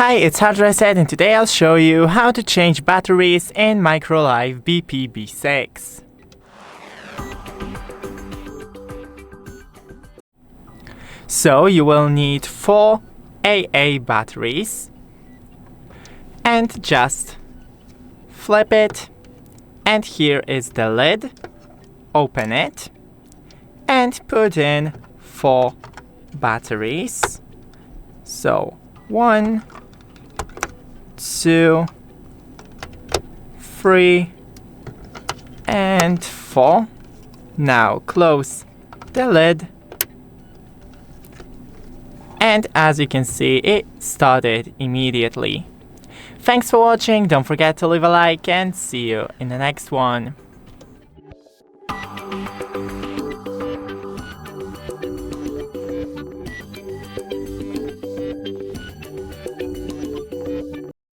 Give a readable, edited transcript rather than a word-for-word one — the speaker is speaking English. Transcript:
Hi, it's HardReset and today I'll show you how to change batteries in MICROLIFE BP B6. So you will need 4 AA batteries and just flip it, and here is the lid. Open it and put in 4 batteries. So 1, 2, 3, and 4. Now close the lid, and as you can see, it started immediately. Thanks for watching, don't forget to leave a like and see you in the next one.